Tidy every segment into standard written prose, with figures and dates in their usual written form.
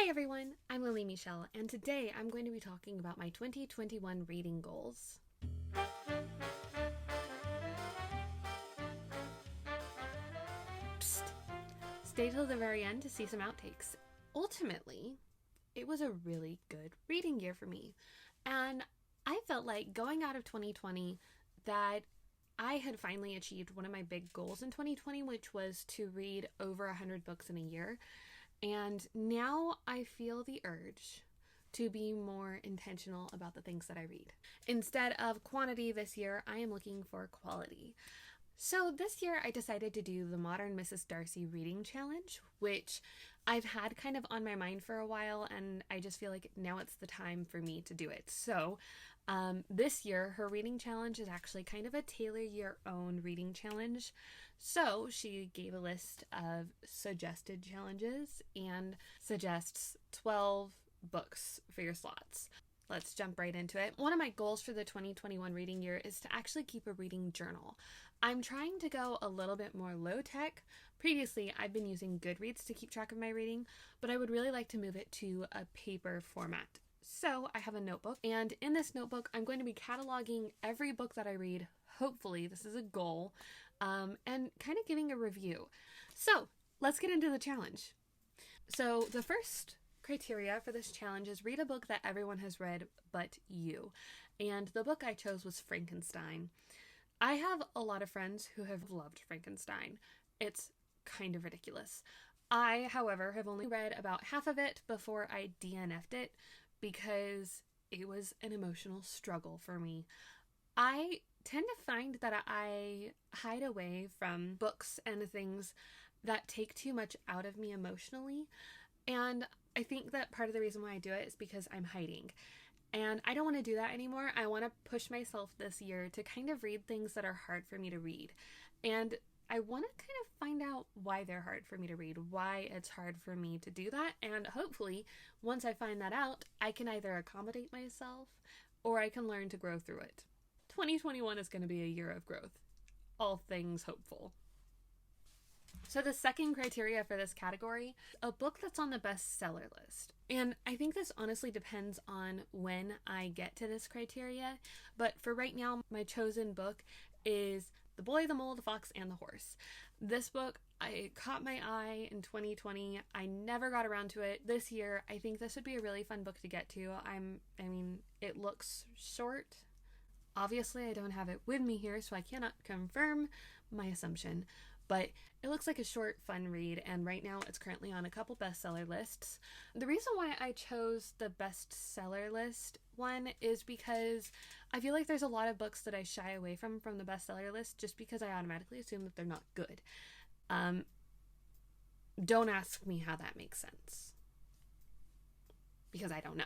Hi everyone, I'm Lily Michelle, and today I'm going to be talking about my 2021 reading goals. Psst! Stay till the very end to see some outtakes. Ultimately, it was a really good reading year for me, and I felt like going out of 2020 that I had finally achieved one of my big goals in 2020, which was to read over 100 books in a year. And now I feel the urge to be more intentional about the things that I read. Instead of quantity this year, I am looking for quality. So this year I decided to do the Modern Mrs. Darcy Reading Challenge, which I've had kind of on my mind for a while, and I just feel like now it's the time for me to do it. So this year, her reading challenge is actually kind of a tailor your own reading challenge. So she gave a list of suggested challenges and suggests 12 books for your slots. Let's jump right into it. One of my goals for the 2021 reading year is to actually keep a reading journal. I'm trying to go a little bit more low tech. Previously, I've been using Goodreads to keep track of my reading, but I would really like to move it to a paper format. So I have a notebook, and in this notebook, I'm going to be cataloging every book that I read. Hopefully, this is a goal, and kind of giving a review. So let's get into the challenge. So the first criteria for this challenge is read a book that everyone has read but you. And the book I chose was Frankenstein. I have a lot of friends who have loved Frankenstein. It's kind of ridiculous. I, however, have only read about half of it before I DNF'd it because it was an emotional struggle for me. I tend to find that I hide away from books and things that take too much out of me emotionally. And I think that part of the reason why I do it is because I'm hiding. And I don't want to do that anymore. I want to push myself this year to kind of read things that are hard for me to read. And I want to kind of find out why they're hard for me to read, why it's hard for me to do that. And hopefully, once I find that out, I can either accommodate myself or I can learn to grow through it. 2021 is going to be a year of growth. All things hopeful. So the second criteria for this category, a book that's on the bestseller list. And I think this honestly depends on when I get to this criteria, but for right now, my chosen book is The Boy, the Mole, the Fox, and the Horse. This book, I caught my eye in 2020. I never got around to it this year. I think this would be a really fun book to get to. It looks short. Obviously, I don't have it with me here, so I cannot confirm my assumption. But it looks like a short, fun read, and right now it's currently on a couple bestseller lists. The reason why I chose the bestseller list one is because I feel like there's a lot of books that I shy away from the bestseller list just because I automatically assume that they're not good. Don't ask me how that makes sense, because I don't know.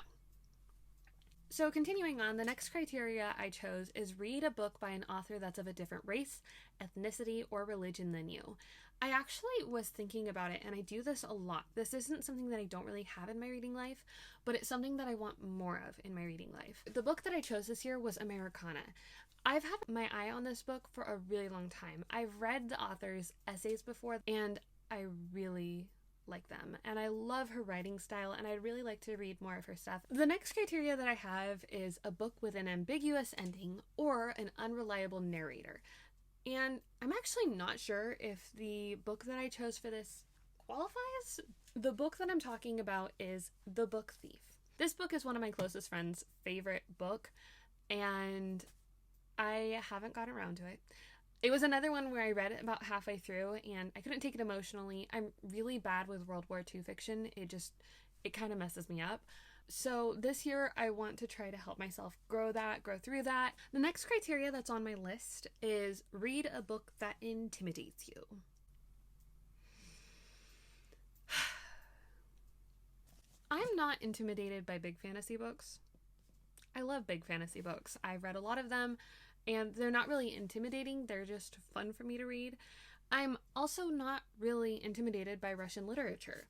So continuing on, the next criteria I chose is read a book by an author that's of a different race, ethnicity, or religion than you. I actually was thinking about it, and I do this a lot. This isn't something that I don't really have in my reading life, but it's something that I want more of in my reading life. The book that I chose this year was Americana. I've had my eye on this book for a really long time. I've read the author's essays before, and I really like them, and I love her writing style, and I'd really like to read more of her stuff. The next criteria that I have is a book with an ambiguous ending or an unreliable narrator, and I'm actually not sure if the book that I chose for this qualifies. The book that I'm talking about is The Book Thief. This book is one of my closest friends' favorite book, and I haven't gotten around to it. It was another one where I read it about halfway through and I couldn't take it emotionally. I'm really bad with World War II fiction. It kind of messes me up. So this year I want to try to help myself grow through that. The next criteria that's on my list is read a book that intimidates you. I'm not intimidated by big fantasy books. I love big fantasy books. I've read a lot of them. And they're not really intimidating, they're just fun for me to read. I'm also not really intimidated by Russian literature.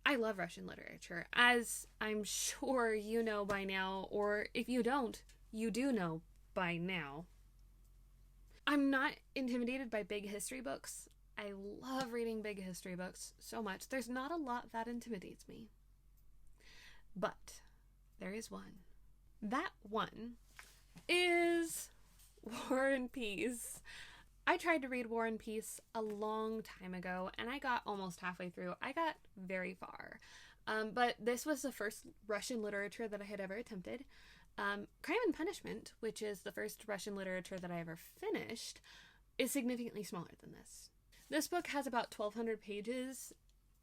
I love Russian literature, as I'm sure you know by now, or if you don't, you do know by now. I'm not intimidated by big history books. I love reading big history books so much. There's not a lot that intimidates me. But there is one. That one is War and Peace. I tried to read War and Peace a long time ago, and I got almost halfway through. I got very far. But this was the first Russian literature that I had ever attempted. Crime and Punishment, which is the first Russian literature that I ever finished, is significantly smaller than this. This book has about 1,200 pages,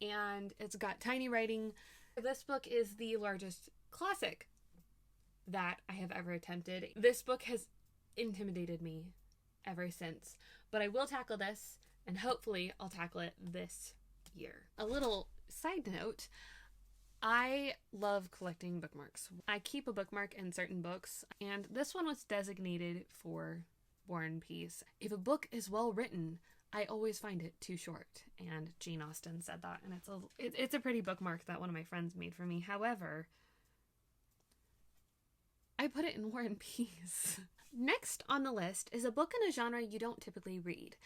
and it's got tiny writing. This book is the largest classic that I have ever attempted. This book has intimidated me ever since, but I will tackle this, and hopefully I'll tackle it this year. A little side note, I love collecting bookmarks. I keep a bookmark in certain books, and this one was designated for War and Peace. If a book is well written, I always find it too short, and Jane Austen said that, and it's a pretty bookmark that one of my friends made for me. However, I put it in War and Peace. Next on the list is a book in a genre you don't typically read.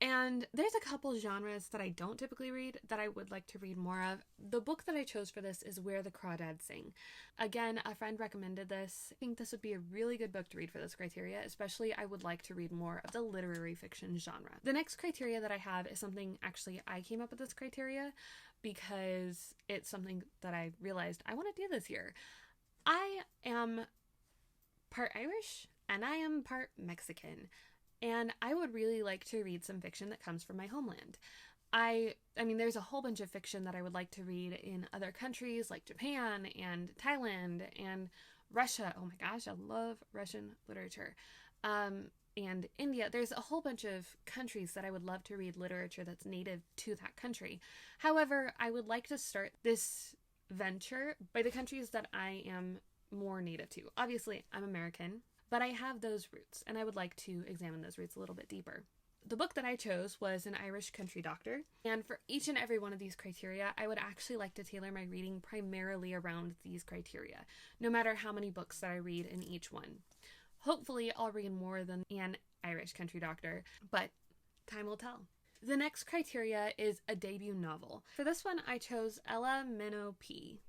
And there's a couple genres that I don't typically read that I would like to read more of. The book that I chose for this is Where the Crawdads Sing. Again, a friend recommended this. I think this would be a really good book to read for this criteria, especially I would like to read more of the literary fiction genre. The next criteria that I have is something, actually, I came up with this criteria because it's something that I realized I want to do this year. I am part Irish and I am part Mexican, and I would really like to read some fiction that comes from my homeland. I mean, there's a whole bunch of fiction that I would like to read in other countries like Japan and Thailand and Russia. Oh my gosh, I love Russian literature. And India. There's a whole bunch of countries that I would love to read literature that's native to that country. However, I would like to start this venture by the countries that I am more native to. Obviously, I'm American, but I have those roots, and I would like to examine those roots a little bit deeper. The book that I chose was An Irish Country Doctor, and for each and every one of these criteria, I would actually like to tailor my reading primarily around these criteria, no matter how many books that I read in each one. Hopefully, I'll read more than An Irish Country Doctor, but time will tell. The next criteria is a debut novel. For this one, I chose Ella Minnow P.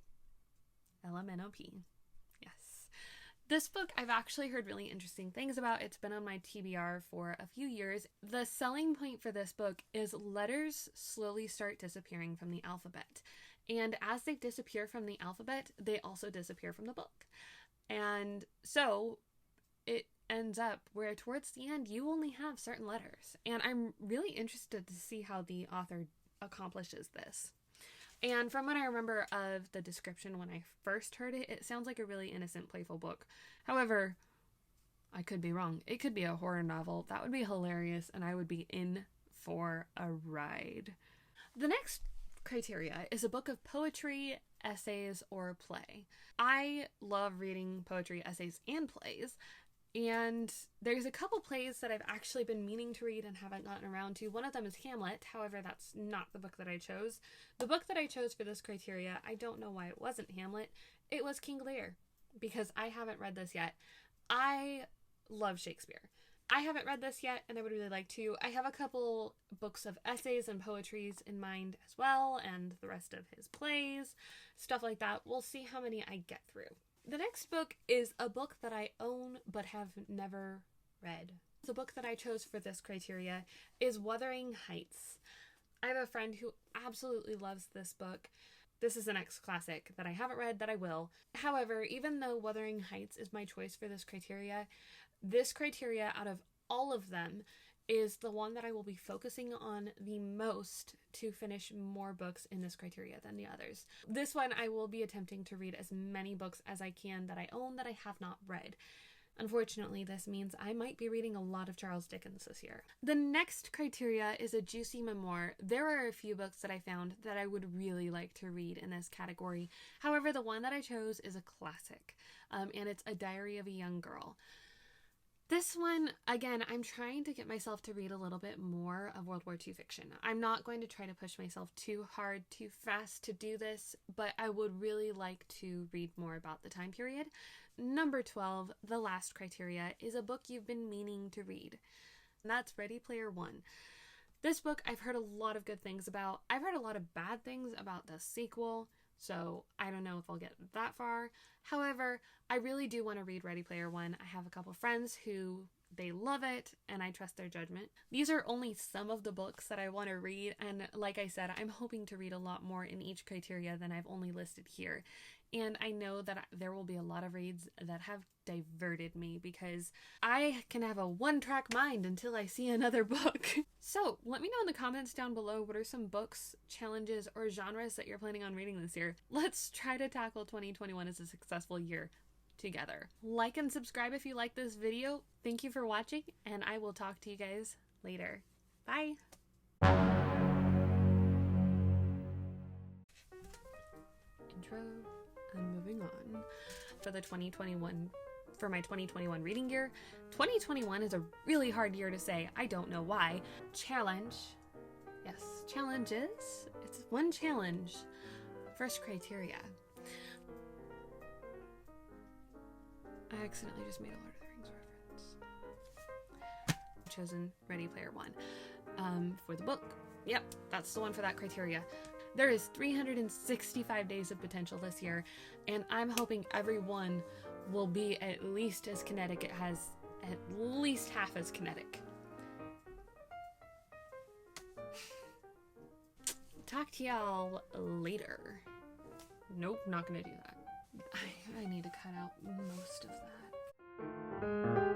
Ella Minnow P. This book I've actually heard really interesting things about. It's been on my TBR for a few years. The selling point for this book is letters slowly start disappearing from the alphabet. And as they disappear from the alphabet, they also disappear from the book. And so it ends up where towards the end, you only have certain letters. And I'm really interested to see how the author accomplishes this. And from what I remember of the description when I first heard it, it sounds like a really innocent, playful book. However, I could be wrong. It could be a horror novel. That would be hilarious, and I would be in for a ride. The next criteria is a book of poetry, essays, or play. I love reading poetry, essays, and plays. And there's a couple plays that I've actually been meaning to read and haven't gotten around to. One of them is Hamlet. However, that's not the book that I chose. The book that I chose for this criteria, I don't know why it wasn't Hamlet. It was King Lear, because I haven't read this yet. I love Shakespeare. I haven't read this yet, and I would really like to. I have a couple books of essays and poetries in mind as well, and the rest of his plays, stuff like that. We'll see how many I get through. The next book is a book that I own but have never read. The book that I chose for this criteria is Wuthering Heights. I have a friend who absolutely loves this book. This is the next classic that I haven't read that I will. However, even though Wuthering Heights is my choice for this criteria out of all of them is the one that I will be focusing on the most to finish more books in this criteria than the others. This one I will be attempting to read as many books as I can that I own that I have not read. Unfortunately, this means I might be reading a lot of Charles Dickens this year. The next criteria is a juicy memoir. There are a few books that I found that I would really like to read in this category. However, the one that I chose is a classic, and it's A Diary of a Young Girl. This one, again, I'm trying to get myself to read a little bit more of World War II fiction. I'm not going to try to push myself too hard, too fast to do this, but I would really like to read more about the time period. Number 12, the last criteria, is a book you've been meaning to read. And that's Ready Player One. This book I've heard a lot of good things about. I've heard a lot of bad things about the sequel. So I don't know if I'll get that far. However, I really do want to read Ready Player One. I have a couple friends who they love it, and I trust their judgment. These are only some of the books that I want to read, and like I said, I'm hoping to read a lot more in each criteria than I've only listed here. And I know that there will be a lot of reads that have diverted me because I can have a one-track mind until I see another book. So let me know in the comments down below what are some books, challenges, or genres that you're planning on reading this year. Let's try to tackle 2021 as a successful year together. Like and subscribe if you like this video. Thank you for watching, and I will talk to you guys later. Bye! Intro. And moving on for my 2021 reading year. 2021 is a really hard year to say. I don't know why. Challenge. Yes, challenges. It's one challenge. First criteria. I accidentally just made a Lord of the Rings reference. I've chosen Ready Player One for the book. Yep, that's the one for that criteria. There is 365 days of potential this year, and I'm hoping every one will be at least as kinetic. It has at least half as kinetic. Talk to y'all later. Nope, not gonna do that. I need to cut out most of that.